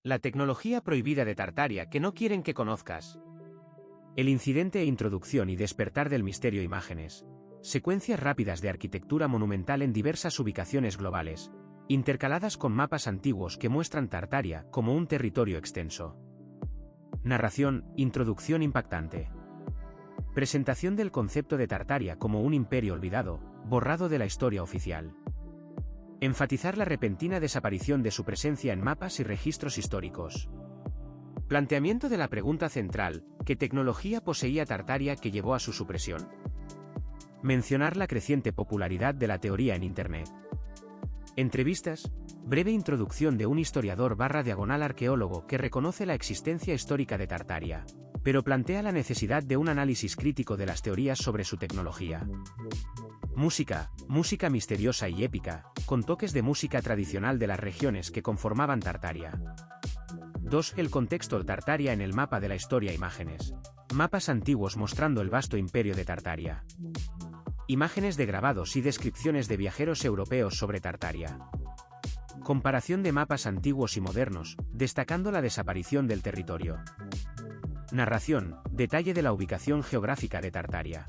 La tecnología prohibida de Tartaria que no quieren que conozcas. El incidente e introducción y despertar del misterio imágenes. Secuencias rápidas de arquitectura monumental en diversas ubicaciones globales, intercaladas con mapas antiguos que muestran Tartaria como un territorio extenso. Narración, introducción impactante. Presentación del concepto de Tartaria como un imperio olvidado, borrado de la historia oficial. Enfatizar la repentina desaparición de su presencia en mapas y registros históricos. Planteamiento de la pregunta central: ¿qué tecnología poseía Tartaria que llevó a su supresión? Mencionar la creciente popularidad de la teoría en Internet. Entrevistas, breve introducción de un historiador / arqueólogo que reconoce la existencia histórica de Tartaria, pero plantea la necesidad de un análisis crítico de las teorías sobre su tecnología. Música, música misteriosa y épica, con toques de música tradicional de las regiones que conformaban Tartaria. 2. El contexto Tartaria en el mapa de la historia. Imágenes. Mapas antiguos mostrando el vasto imperio de Tartaria. Imágenes de grabados y descripciones de viajeros europeos sobre Tartaria. Comparación de mapas antiguos y modernos, destacando la desaparición del territorio. Narración, detalle de la ubicación geográfica de Tartaria.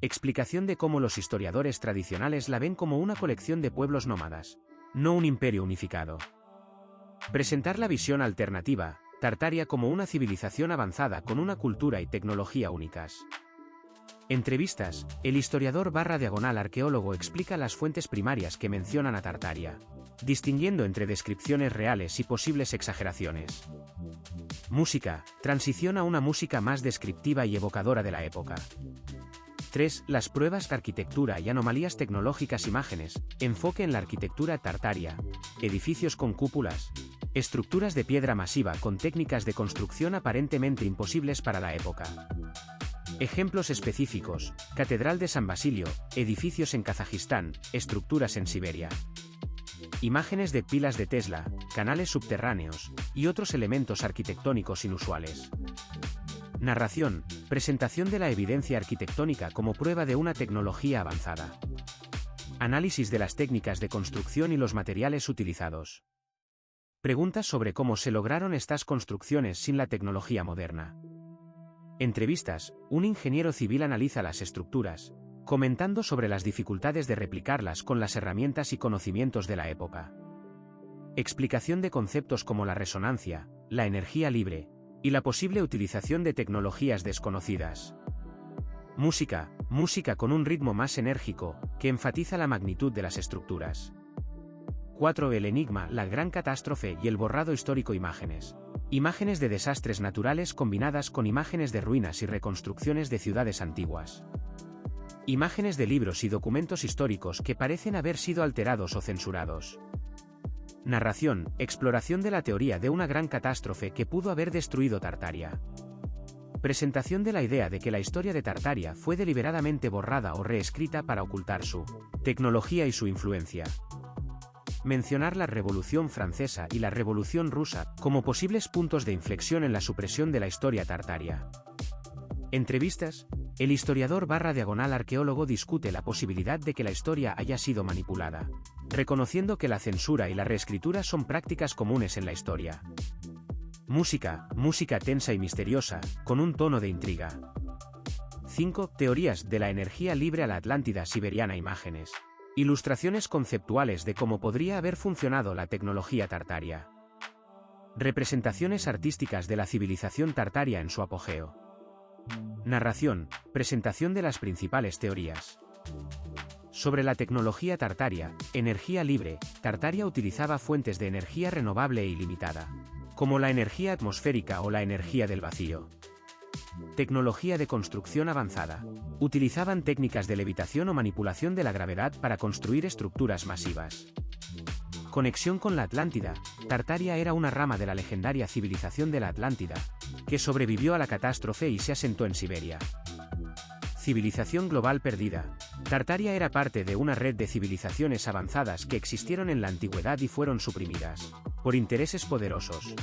Explicación de cómo los historiadores tradicionales la ven como una colección de pueblos nómadas, no un imperio unificado. Presentar la visión alternativa, Tartaria como una civilización avanzada con una cultura y tecnología únicas. Entrevistas, el historiador / arqueólogo explica las fuentes primarias que mencionan a Tartaria, distinguiendo entre descripciones reales y posibles exageraciones. Música, transición a una música más descriptiva y evocadora de la época. 3. Las pruebas de arquitectura y anomalías tecnológicas. Imágenes, enfoque en la arquitectura Tartaria, edificios con cúpulas, estructuras de piedra masiva con técnicas de construcción aparentemente imposibles para la época. Ejemplos específicos: Catedral de San Basilio, edificios en Kazajistán, estructuras en Siberia. Imágenes de pilas de Tesla, canales subterráneos, y otros elementos arquitectónicos inusuales. Narración, presentación de la evidencia arquitectónica como prueba de una tecnología avanzada. Análisis de las técnicas de construcción y los materiales utilizados. Preguntas sobre cómo se lograron estas construcciones sin la tecnología moderna. Entrevistas, un ingeniero civil analiza las estructuras, comentando sobre las dificultades de replicarlas con las herramientas y conocimientos de la época. Explicación de conceptos como la resonancia, la energía libre, y la posible utilización de tecnologías desconocidas. Música, música con un ritmo más enérgico, que enfatiza la magnitud de las estructuras. 4. El enigma, la gran catástrofe y el borrado histórico. Imágenes. Imágenes de desastres naturales combinadas con imágenes de ruinas y reconstrucciones de ciudades antiguas. Imágenes de libros y documentos históricos que parecen haber sido alterados o censurados. Narración, exploración de la teoría de una gran catástrofe que pudo haber destruido Tartaria. Presentación de la idea de que la historia de Tartaria fue deliberadamente borrada o reescrita para ocultar su tecnología y su influencia. Mencionar la Revolución Francesa y la Revolución Rusa como posibles puntos de inflexión en la supresión de la historia tartaria. Entrevistas, el historiador / arqueólogo discute la posibilidad de que la historia haya sido manipulada, reconociendo que la censura y la reescritura son prácticas comunes en la historia. Música, música tensa y misteriosa, con un tono de intriga. 5. Teorías de la energía libre a la Atlántida siberiana. Imágenes. Ilustraciones conceptuales de cómo podría haber funcionado la tecnología tartaria. Representaciones artísticas de la civilización tartaria en su apogeo. Narración, presentación de las principales teorías. Sobre la tecnología tartaria, energía libre, Tartaria utilizaba fuentes de energía renovable e ilimitada, como la energía atmosférica o la energía del vacío. Tecnología de construcción avanzada. Utilizaban técnicas de levitación o manipulación de la gravedad para construir estructuras masivas. Conexión con la Atlántida. Tartaria era una rama de la legendaria civilización de la Atlántida, que sobrevivió a la catástrofe y se asentó en Siberia. Civilización global perdida. Tartaria era parte de una red de civilizaciones avanzadas que existieron en la antigüedad y fueron suprimidas por intereses poderosos.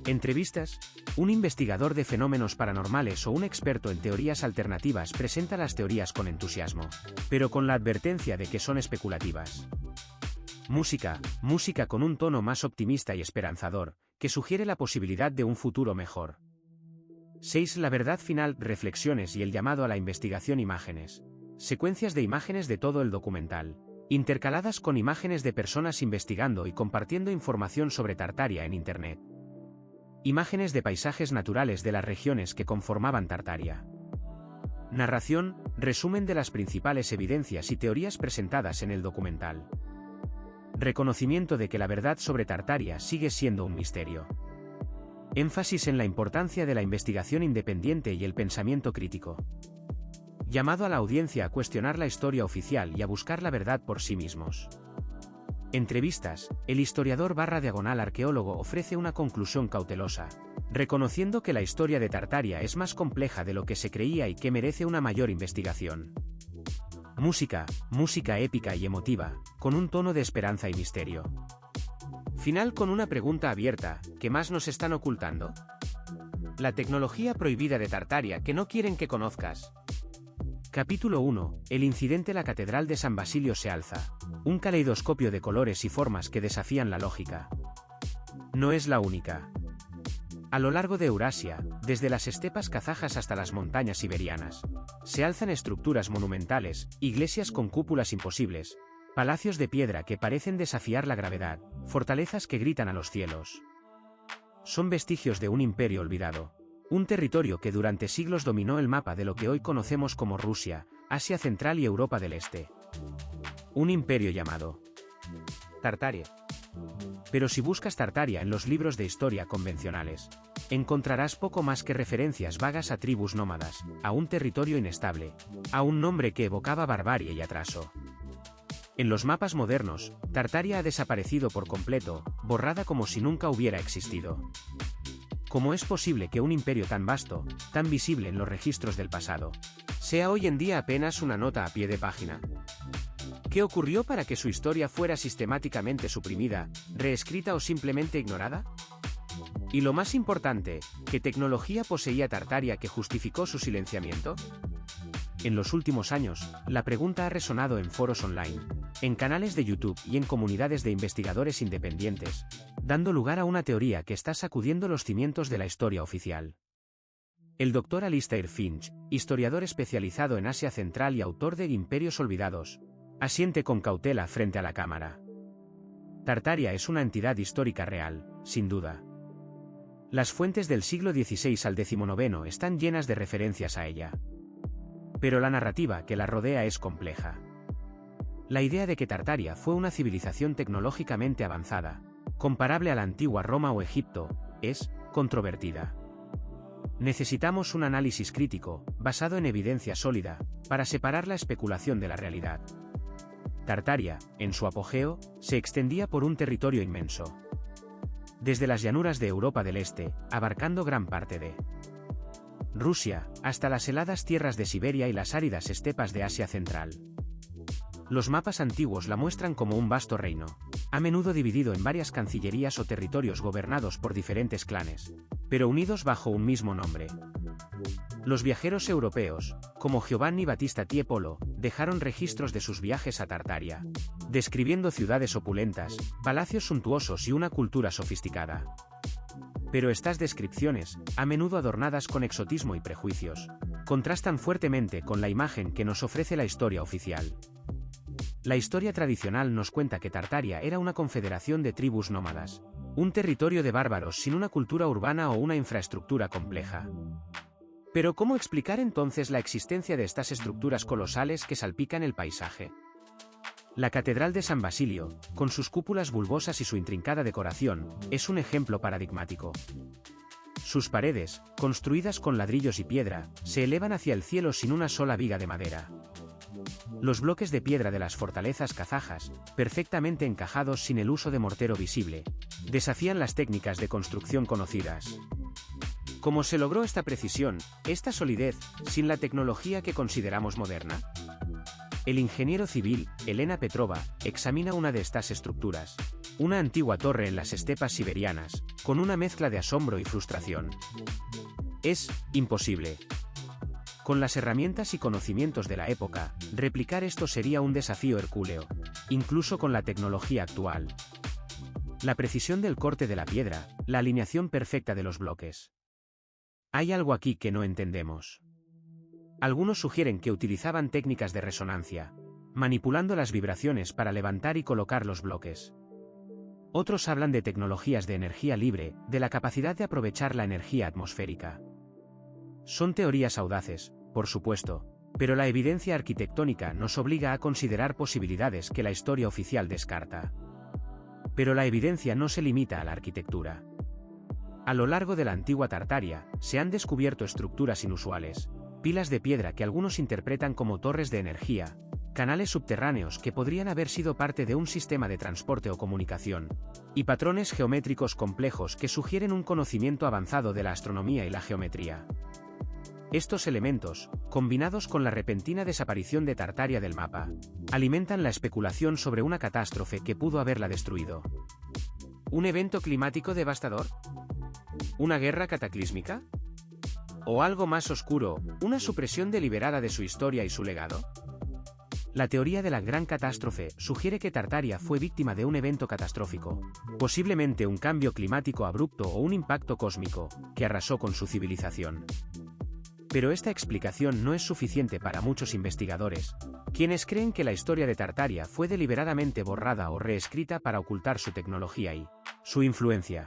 Entrevistas, un investigador de fenómenos paranormales o un experto en teorías alternativas presenta las teorías con entusiasmo, pero con la advertencia de que son especulativas. Música con un tono más optimista y esperanzador, que sugiere la posibilidad de un futuro mejor. 6. La verdad final, reflexiones y el llamado a la investigación. Imágenes. Secuencias de imágenes de todo el documental, intercaladas con imágenes de personas investigando y compartiendo información sobre Tartaria en Internet. Imágenes de paisajes naturales de las regiones que conformaban Tartaria. Narración, resumen de las principales evidencias y teorías presentadas en el documental. Reconocimiento de que la verdad sobre Tartaria sigue siendo un misterio. Énfasis en la importancia de la investigación independiente y el pensamiento crítico. Llamado a la audiencia a cuestionar la historia oficial y a buscar la verdad por sí mismos. Entrevistas, el historiador / arqueólogo ofrece una conclusión cautelosa, reconociendo que la historia de Tartaria es más compleja de lo que se creía y que merece una mayor investigación. Música épica y emotiva, con un tono de esperanza y misterio. Final con una pregunta abierta, ¿qué más nos están ocultando? La tecnología prohibida de Tartaria que no quieren que conozcas. Capítulo 1. El incidente. La Catedral de San Basilio se alza. Un caleidoscopio de colores y formas que desafían la lógica. No es la única. A lo largo de Eurasia, desde las estepas kazajas hasta las montañas siberianas, se alzan estructuras monumentales, iglesias con cúpulas imposibles, palacios de piedra que parecen desafiar la gravedad, fortalezas que gritan a los cielos. Son vestigios de un imperio olvidado. Un territorio que durante siglos dominó el mapa de lo que hoy conocemos como Rusia, Asia Central y Europa del Este. Un imperio llamado Tartaria. Pero si buscas Tartaria en los libros de historia convencionales, encontrarás poco más que referencias vagas a tribus nómadas, a un territorio inestable, a un nombre que evocaba barbarie y atraso. En los mapas modernos, Tartaria ha desaparecido por completo, borrada como si nunca hubiera existido. ¿Cómo es posible que un imperio tan vasto, tan visible en los registros del pasado, sea hoy en día apenas una nota a pie de página? ¿Qué ocurrió para que su historia fuera sistemáticamente suprimida, reescrita o simplemente ignorada? Y lo más importante, ¿qué tecnología poseía Tartaria que justificó su silenciamiento? En los últimos años, la pregunta ha resonado en foros online, en canales de YouTube y en comunidades de investigadores independientes, dando lugar a una teoría que está sacudiendo los cimientos de la historia oficial. El Dr. Alistair Finch, historiador especializado en Asia Central y autor de Imperios Olvidados, asiente con cautela frente a la cámara. Tartaria es una entidad histórica real, sin duda. Las fuentes del siglo XVI al XIX están llenas de referencias a ella. Pero la narrativa que la rodea es compleja. La idea de que Tartaria fue una civilización tecnológicamente avanzada, comparable a la antigua Roma o Egipto, es controvertida. Necesitamos un análisis crítico, basado en evidencia sólida, para separar la especulación de la realidad. Tartaria, en su apogeo, se extendía por un territorio inmenso. Desde las llanuras de Europa del Este, abarcando gran parte de Rusia, hasta las heladas tierras de Siberia y las áridas estepas de Asia Central. Los mapas antiguos la muestran como un vasto reino, a menudo dividido en varias cancillerías o territorios gobernados por diferentes clanes, pero unidos bajo un mismo nombre. Los viajeros europeos, como Giovanni Battista Tiepolo, dejaron registros de sus viajes a Tartaria, describiendo ciudades opulentas, palacios suntuosos y una cultura sofisticada. Pero estas descripciones, a menudo adornadas con exotismo y prejuicios, contrastan fuertemente con la imagen que nos ofrece la historia oficial. La historia tradicional nos cuenta que Tartaria era una confederación de tribus nómadas, un territorio de bárbaros sin una cultura urbana o una infraestructura compleja. Pero ¿cómo explicar entonces la existencia de estas estructuras colosales que salpican el paisaje? La Catedral de San Basilio, con sus cúpulas bulbosas y su intrincada decoración, es un ejemplo paradigmático. Sus paredes, construidas con ladrillos y piedra, se elevan hacia el cielo sin una sola viga de madera. Los bloques de piedra de las fortalezas kazajas, perfectamente encajados sin el uso de mortero visible, desafían las técnicas de construcción conocidas. ¿Cómo se logró esta precisión, esta solidez, sin la tecnología que consideramos moderna? El ingeniero civil, Elena Petrova, examina una de estas estructuras, una antigua torre en las estepas siberianas, con una mezcla de asombro y frustración. Es imposible. Con las herramientas y conocimientos de la época, replicar esto sería un desafío hercúleo, incluso con la tecnología actual. La precisión del corte de la piedra, la alineación perfecta de los bloques. Hay algo aquí que no entendemos. Algunos sugieren que utilizaban técnicas de resonancia, manipulando las vibraciones para levantar y colocar los bloques. Otros hablan de tecnologías de energía libre, de la capacidad de aprovechar la energía atmosférica. Son teorías audaces, por supuesto, pero la evidencia arquitectónica nos obliga a considerar posibilidades que la historia oficial descarta. Pero la evidencia no se limita a la arquitectura. A lo largo de la antigua Tartaria, se han descubierto estructuras inusuales, pilas de piedra que algunos interpretan como torres de energía, canales subterráneos que podrían haber sido parte de un sistema de transporte o comunicación, y patrones geométricos complejos que sugieren un conocimiento avanzado de la astronomía y la geometría. Estos elementos, combinados con la repentina desaparición de Tartaria del mapa, alimentan la especulación sobre una catástrofe que pudo haberla destruido. ¿Un evento climático devastador? ¿Una guerra cataclísmica? ¿O algo más oscuro, una supresión deliberada de su historia y su legado? La teoría de la gran catástrofe sugiere que Tartaria fue víctima de un evento catastrófico, posiblemente un cambio climático abrupto o un impacto cósmico, que arrasó con su civilización. Pero esta explicación no es suficiente para muchos investigadores, quienes creen que la historia de Tartaria fue deliberadamente borrada o reescrita para ocultar su tecnología y su influencia.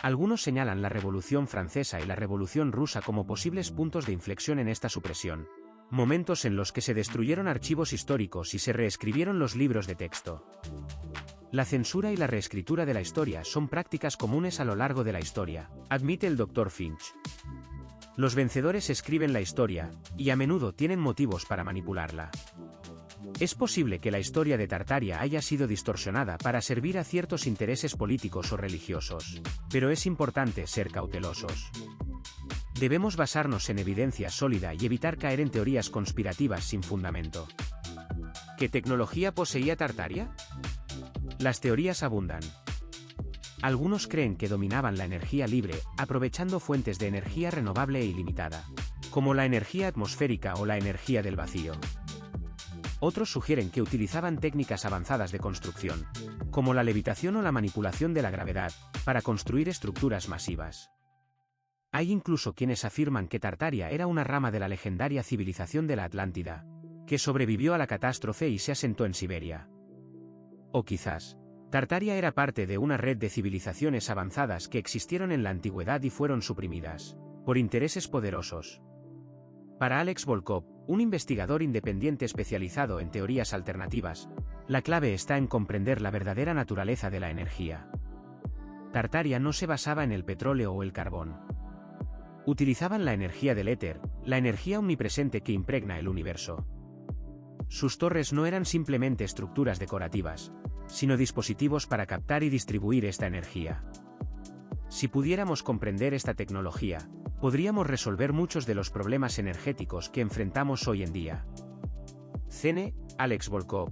Algunos señalan la Revolución Francesa y la Revolución Rusa como posibles puntos de inflexión en esta supresión, momentos en los que se destruyeron archivos históricos y se reescribieron los libros de texto. La censura y la reescritura de la historia son prácticas comunes a lo largo de la historia, admite el Dr. Finch. Los vencedores escriben la historia, y a menudo tienen motivos para manipularla. Es posible que la historia de Tartaria haya sido distorsionada para servir a ciertos intereses políticos o religiosos, pero es importante ser cautelosos. Debemos basarnos en evidencia sólida y evitar caer en teorías conspirativas sin fundamento. ¿Qué tecnología poseía Tartaria? Las teorías abundan. Algunos creen que dominaban la energía libre, aprovechando fuentes de energía renovable e ilimitada, como la energía atmosférica o la energía del vacío. Otros sugieren que utilizaban técnicas avanzadas de construcción, como la levitación o la manipulación de la gravedad, para construir estructuras masivas. Hay incluso quienes afirman que Tartaria era una rama de la legendaria civilización de la Atlántida, que sobrevivió a la catástrofe y se asentó en Siberia. O quizás, Tartaria era parte de una red de civilizaciones avanzadas que existieron en la antigüedad y fueron suprimidas por intereses poderosos. Para Alex Volkov, un investigador independiente especializado en teorías alternativas, la clave está en comprender la verdadera naturaleza de la energía. Tartaria no se basaba en el petróleo o el carbón. Utilizaban la energía del éter, la energía omnipresente que impregna el universo. Sus torres no eran simplemente estructuras decorativas, sino dispositivos para captar y distribuir esta energía. Si pudiéramos comprender esta tecnología, podríamos resolver muchos de los problemas energéticos que enfrentamos hoy en día. Cene, Alex Volkov.